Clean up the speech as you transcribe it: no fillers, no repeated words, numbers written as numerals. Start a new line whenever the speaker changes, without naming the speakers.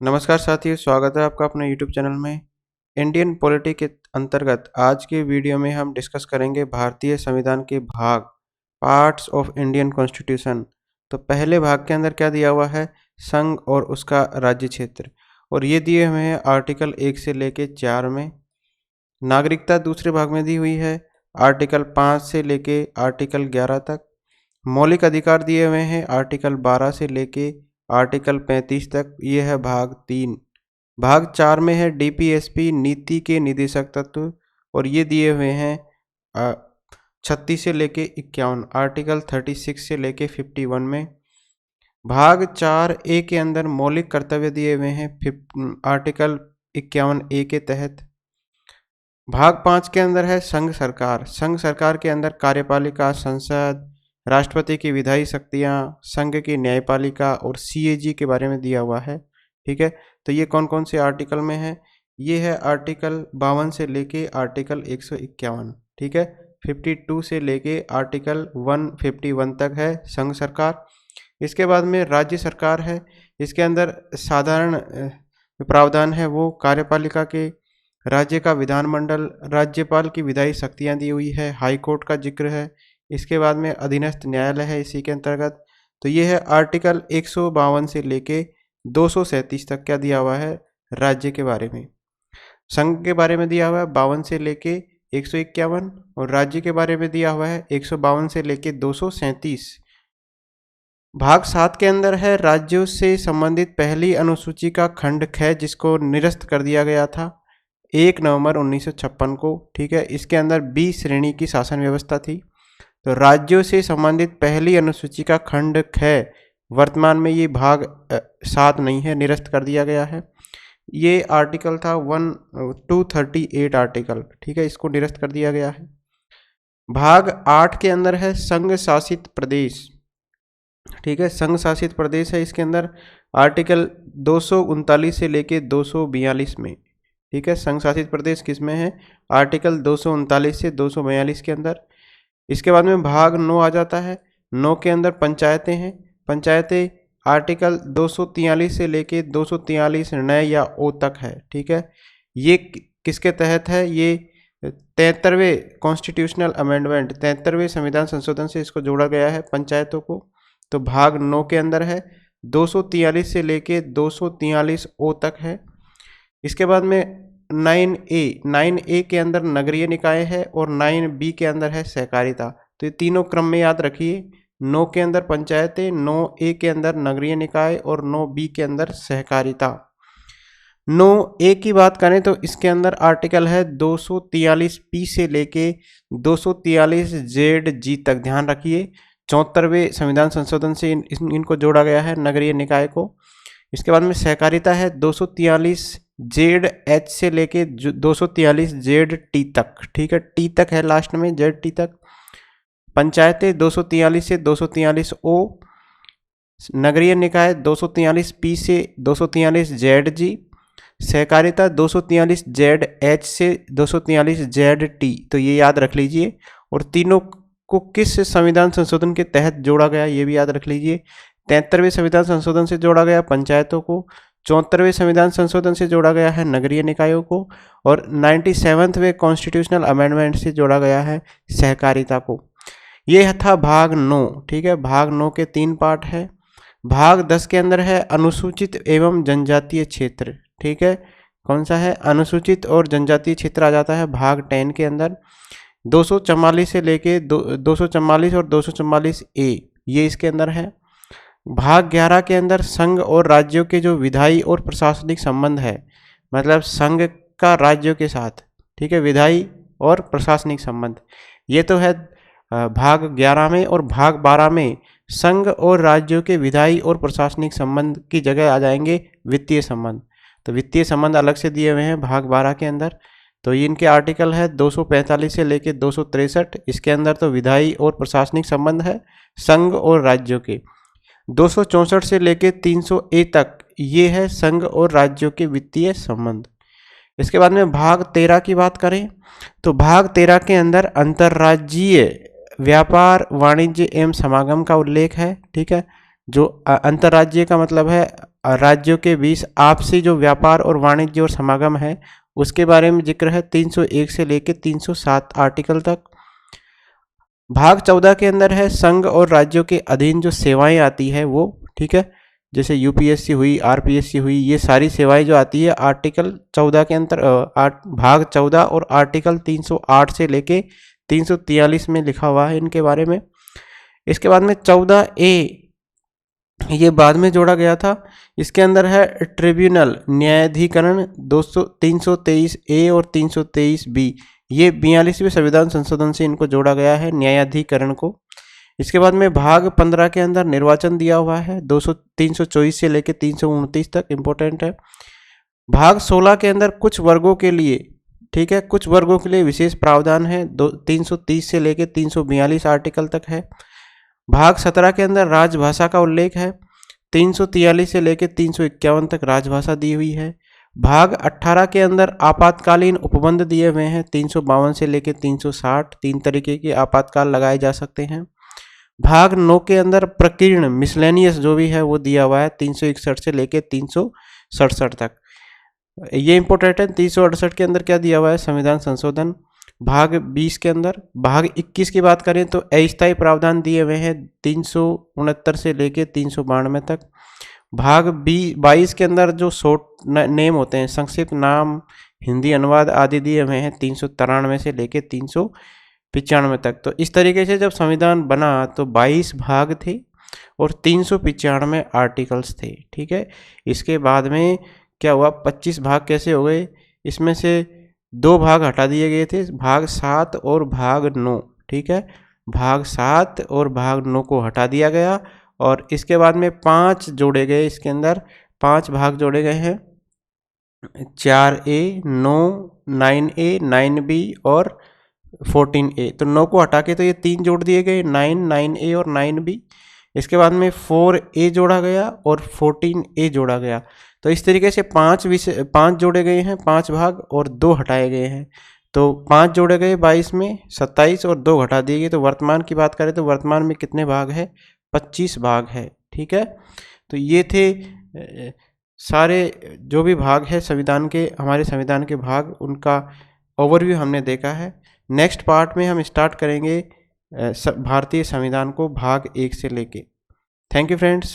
नमस्कार साथियों, स्वागत है आपका अपने यूट्यूब चैनल में। इंडियन पॉलिटी के अंतर्गत आज के वीडियो में हम डिस्कस करेंगे भारतीय संविधान के भाग पार्ट्स ऑफ इंडियन कॉन्स्टिट्यूशन। तो पहले भाग के अंदर क्या दिया हुआ है? संघ और उसका राज्य क्षेत्र, और ये दिए हुए हैं आर्टिकल 1 से लेके 4 में। नागरिकता दूसरे भाग में दी हुई है आर्टिकल 5 से लेके आर्टिकल 11 तक। मौलिक अधिकार दिए हुए हैं आर्टिकल 12 से लेके आर्टिकल 35 तक, ये है भाग 3। भाग 4 में है डीपीएसपी नीति के निदेशक तत्व, और ये दिए हुए हैं 36 से लेके 51, आर्टिकल 36 से लेके 51 में। भाग 4A के अंदर मौलिक कर्तव्य दिए हुए हैं आर्टिकल 51A के तहत। भाग 5 के अंदर है संघ सरकार। संघ सरकार के अंदर कार्यपालिका, संसद, राष्ट्रपति की विधायी शक्तियाँ, संघ की न्यायपालिका और सीएजी के बारे में दिया हुआ है। ठीक है, तो ये कौन कौन से आर्टिकल में है? ये है आर्टिकल 52 से लेके आर्टिकल 151। ठीक है, 52 से लेके आर्टिकल 151 तक है संघ सरकार। इसके बाद में राज्य सरकार है। इसके अंदर साधारण प्रावधान है वो कार्यपालिका के, राज्य का विधानमंडल, राज्यपाल की विधायी शक्तियाँ दी हुई है, हाई कोर्ट का जिक्र है। इसके बाद में अधीनस्थ न्यायालय है इसी के अंतर्गत। तो ये है आर्टिकल 152 से लेके 237 तक क्या दिया हुआ है राज्य के बारे में। संघ के बारे में दिया हुआ है 52 से लेके 151, और राज्य के बारे में दिया हुआ है 152 से लेके 237। भाग 7 के अंदर है राज्यों से संबंधित पहली अनुसूची का खंड ख, जिसको निरस्त कर दिया गया था 1 नवंबर 1956 को। ठीक है, इसके अंदर बी श्रेणी की शासन व्यवस्था थी। तो राज्यों से संबंधित पहली अनुसूची का खंड ख, वर्तमान में ये भाग 7 नहीं है, निरस्त कर दिया गया है। ये आर्टिकल था 238 आर्टिकल। ठीक है, इसको निरस्त कर दिया गया है। भाग 8 के अंदर है संघ शासित प्रदेश। ठीक है, संघ शासित प्रदेश है। इसके अंदर आर्टिकल 239 से लेके 242 में। ठीक है, संघ शासित प्रदेश किस में है? आर्टिकल 239 से 242 के अंदर। इसके बाद में भाग 9 आ जाता है। 9 के अंदर पंचायतें हैं। पंचायतें आर्टिकल 243 से लेके 243 नए या ओ तक है। ठीक है, ये किसके तहत है? ये 73वें कॉन्स्टिट्यूशनल अमेंडमेंट, 73वें संविधान संशोधन से इसको जोड़ा गया है पंचायतों को। तो भाग 9 के अंदर है 243 से लेके 243 ओ तक है। इसके बाद में 9A के अंदर नगरीय निकाय है, और 9B के अंदर है सहकारिता। तो ये तीनों क्रम में याद रखिए। 9 के अंदर पंचायतें, 9A के अंदर नगरीय निकाय, और 9B के अंदर सहकारिता। 9A की बात करें तो इसके अंदर आर्टिकल है 243P से लेके 243ZG तक। ध्यान रखिए, 74वें संविधान संशोधन से इनको जोड़ा गया है नगरीय निकाय को। इसके बाद में सहकारिता है 243ZH से लेके 243ZT तक। ठीक है, टी तक है लास्ट में, ZT तक। पंचायतें 243 से 243O, नगरीय निकाय 243P से 243ZG, सहकारिता 243ZH से 243ZT। तो ये याद रख लीजिए। और तीनों को किस संविधान संशोधन के तहत जोड़ा गया ये भी याद रख लीजिए। 73वें संविधान संशोधन से जोड़ा गया पंचायतों को, 74वें संविधान संशोधन से जोड़ा गया है नगरीय निकायों को, और 97वें कॉन्स्टिट्यूशनल अमेंडमेंट से जोड़ा गया है सहकारिता को। ये था भाग 9। ठीक है, भाग 9 के 3 पार्ट है। भाग 10 के अंदर है अनुसूचित एवं जनजातीय क्षेत्र। ठीक है, कौन सा है? अनुसूचित और जनजातीय क्षेत्र आ जाता है भाग 10 के अंदर। 244 से लेके 244 और 244A ये इसके अंदर है। भाग 11 के अंदर संघ और राज्यों के जो विधायी और प्रशासनिक संबंध है, मतलब संघ का राज्यों के साथ। ठीक है, विधायी और प्रशासनिक संबंध, ये तो है भाग 11 में। और भाग 12 में संघ और राज्यों के विधायी और प्रशासनिक संबंध की जगह आ जाएंगे वित्तीय संबंध। तो वित्तीय संबंध अलग से दिए हुए हैं भाग 12 के अंदर। तो ये इनके आर्टिकल है 245 से लेके 263। इसके अंदर तो विधायी और प्रशासनिक संबंध है संघ और राज्यों के। 264 से लेके 300A तक ये है संघ और राज्यों के वित्तीय संबंध। इसके बाद में भाग 13 की बात करें तो भाग 13 के अंदर अंतर्राज्यीय व्यापार, वाणिज्य एवं समागम का उल्लेख है। ठीक है, जो अंतर्राज्यीय का मतलब है राज्यों के बीच आपसी जो व्यापार और वाणिज्य और समागम है उसके बारे में जिक्र है 301 से लेके 307 आर्टिकल तक। भाग 14 के अंदर है संघ और राज्यों के अधीन जो सेवाएं आती है वो, ठीक है, जैसे यूपीएससी हुई, आरपीएससी हुई, ये सारी सेवाएं जो आती है आर्टिकल 14 के अंतर भाग 14 और आर्टिकल 308 से लेके 343 में लिखा हुआ है इनके बारे में। इसके बाद में 14A ये बाद में जोड़ा गया था। इसके अंदर है ट्रिब्यूनल न्यायाधिकरण 323A और 323B, ये 42वें संविधान संशोधन से इनको जोड़ा गया है न्यायाधिकरण को। इसके बाद में भाग 15 के अंदर निर्वाचन दिया हुआ है 324 से लेकर 329 तक, इंपॉर्टेंट है। भाग 16 के अंदर कुछ वर्गों के लिए, ठीक है, कुछ वर्गों के लिए विशेष प्रावधान है 330 से लेकर 342 आर्टिकल तक है। भाग 17 के अंदर राजभाषा का उल्लेख है 343 से लेकर 351 तक राजभाषा दी हुई है। भाग 18 के अंदर आपातकालीन उपबंध दिए हुए हैं 352 से लेकर 360, 3 तरीके के आपातकाल लगाए जा सकते हैं। भाग 9 के अंदर प्रकीर्ण मिसलेनियस जो भी है वो दिया हुआ है 361 से लेकर 367 तक, ये इंपॉर्टेंट है। 368 के अंदर क्या दिया हुआ है, संविधान संशोधन। भाग 20 के अंदर, भाग 21 की बात करें तो अस्थायी प्रावधान दिए हुए हैं 369 से लेके 392 तक। भाग 22 के अंदर जो शॉर्ट नेम होते हैं, संक्षिप्त नाम, हिंदी अनुवाद आदि दिए हुए हैं 393 से लेके 395 तक। तो इस तरीके से जब संविधान बना तो 22 भाग थे और 395 आर्टिकल्स थे, ठीक है। इसके बाद में क्या हुआ, 25 भाग कैसे हो गए, इसमें से 2 भाग हटा दिए गए थे, भाग 7 और भाग 9, ठीक है। भाग 7 और भाग 9 को हटा दिया गया और इसके बाद में 5 जोड़े गए, इसके अंदर 5 भाग जोड़े गए हैं 4A, 9, 9A, 9B और 14A। तो 9 को हटा के तो ये 3 जोड़ दिए गए, 9, 9A और 9B। इसके बाद में 4A जोड़ा गया और 14A जोड़ा गया। तो इस तरीके से 5 जोड़े गए हैं, 5 भाग, और 2 हटाए गए हैं। तो 5 जोड़े गए 22 में, 27 और 2 घटा दिए गए। तो वर्तमान की बात करें तो वर्तमान में कितने भाग है, 25 भाग है, ठीक है। तो ये थे सारे जो भी भाग है संविधान के, हमारे संविधान के भाग, उनका ओवरव्यू हमने देखा है। नेक्स्ट पार्ट में हम स्टार्ट करेंगे भारतीय संविधान को भाग 1 से लेके। Thank you friends.